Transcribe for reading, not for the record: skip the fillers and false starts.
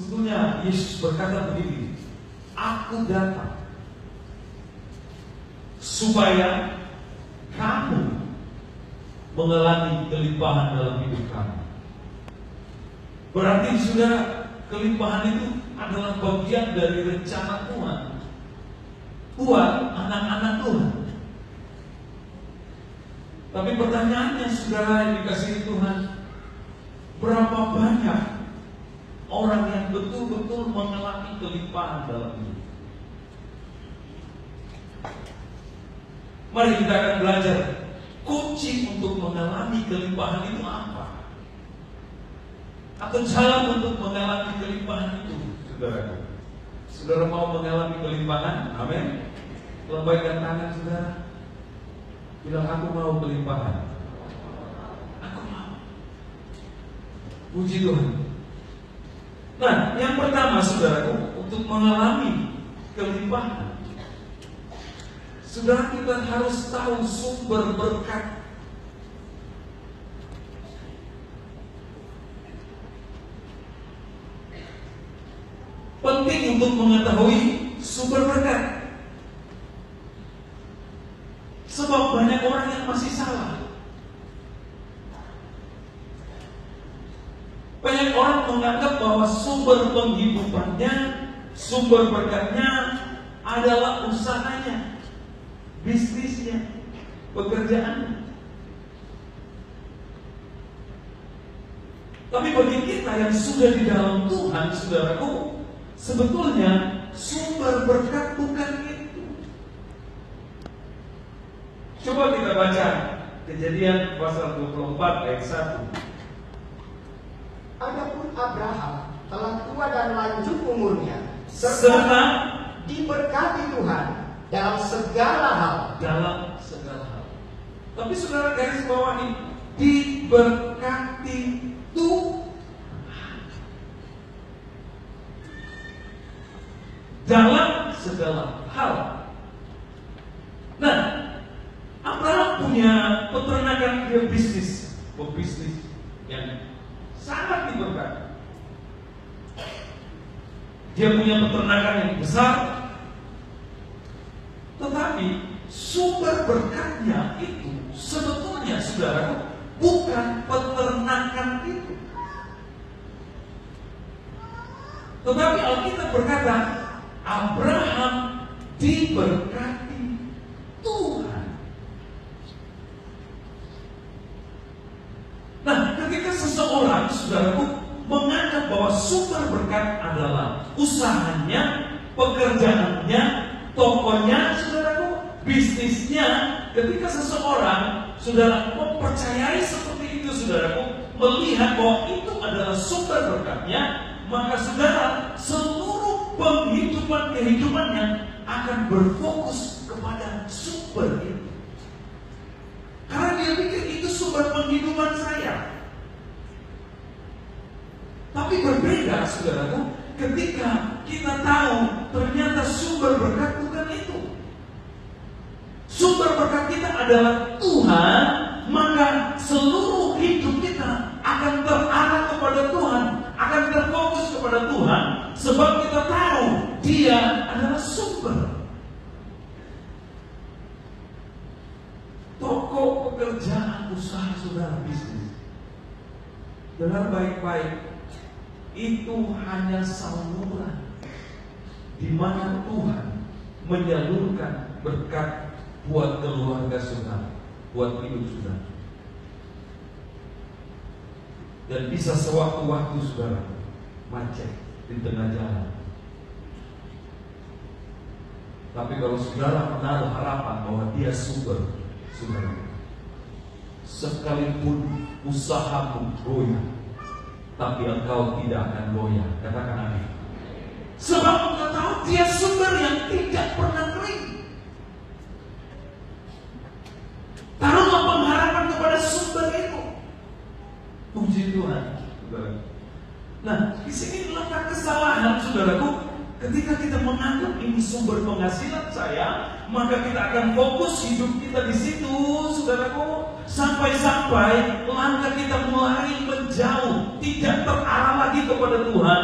Sebetulnya Yesus berkata begini, aku datang supaya kamu mengalami kelimpahan dalam hidup kamu. Berarti sudah kelimpahan itu adalah bagian dari rencana Tuhan buat anak-anak Tuhan. Tapi pertanyaannya, saudara yang dikasihi Tuhan, berapa banyak orang yang betul-betul mengalami kelimpahan dalam hidup? Mari kita akan belajar kunci untuk mengalami kelimpahan itu apa? Atau jalan untuk mengalami kelimpahan itu, saudara. Saudara mau mengalami kelimpahan? Amin. Lambaikan tangan saudara. Bilang, aku mau kelimpahan. Aku mau. Puji Tuhan. Nah, yang pertama saudaraku, untuk mengalami kelimpahan, saudara, kita harus tahu sumber berkat. Penting untuk mengetahui sumber berkat. Sebab banyak orang yang masih salah. Banyak orang menganggap bahwa sumber penghidupannya, sumber berkatnya adalah usahanya, bisnisnya, pekerjaannya. Tapi bagi kita yang sudah di dalam Tuhan, saudaraku, sebetulnya sumber berkat bukan itu. Coba kita baca Kejadian pasal 24 ayat 1. Adapun Abraham telah tua dan lanjut umurnya, serta diberkati Tuhan dalam segala hal. Dalam segala hal. Tapi saudara garis bawahi, diberkati Tuhan dalam segala hal. Nah, Abraham punya peternakan, dia bisnis, pebisnis yang sangat diberkati. Dia punya peternakan yang besar, tetapi sumber berkatnya itu sebetulnya, saudara, bukan peternakan itu. Tetapi Alkitab berkata, Abraham diberkati Tuhan. Nah, ketika seseorang, saudaraku, menganggap bahwa sumber berkat adalah usahanya, pekerjaannya, tokonya, saudaraku, bisnisnya, ketika seseorang, saudara, mempercayai seperti itu, saudaraku, melihat bahwa itu adalah sumber berkatnya, maka saudara, seluruh penghidupan kehidupannya akan berfokus kepada sumber itu. Karena dia pikir itu sumber penghidupan saya. Tapi berbeda, saudaraku, ketika kita tahu ternyata sumber berkat bukan itu. Sumber berkat kita adalah Tuhan, maka seluruh hidup kita akan terarah kepada Tuhan, akan terfokus kepada Tuhan, sebab kita tahu Dia adalah sumber. Toko, pekerjaan, usaha, saudara, bisnis, dengar baik-baik, itu hanya saluran di mana Tuhan menyalurkan berkat buat keluarga saudara, buat hidup saudara. Dan bisa sewaktu-waktu saudara macet di tengah jalan. Tapi kalau saudara menaruh harapan bahwa Dia sumber, saudara, sekalipun usahamu goyah, tapi engkau tidak akan goyah. Katakan amin. Sebab engkau tahu Dia sumber yang tidak pernah kering. Taruhlah pengharapan kepada sumber itu. Puji Tuhan. Nah, di sini letak kesalahan, saudaraku. Ketika kita menganggap ini sumber penghasilan saya, maka kita akan fokus hidup kita di situ, saudaraku. Sampai-sampai langkah kita mulai menjauh, tidak terarah lagi kepada Tuhan,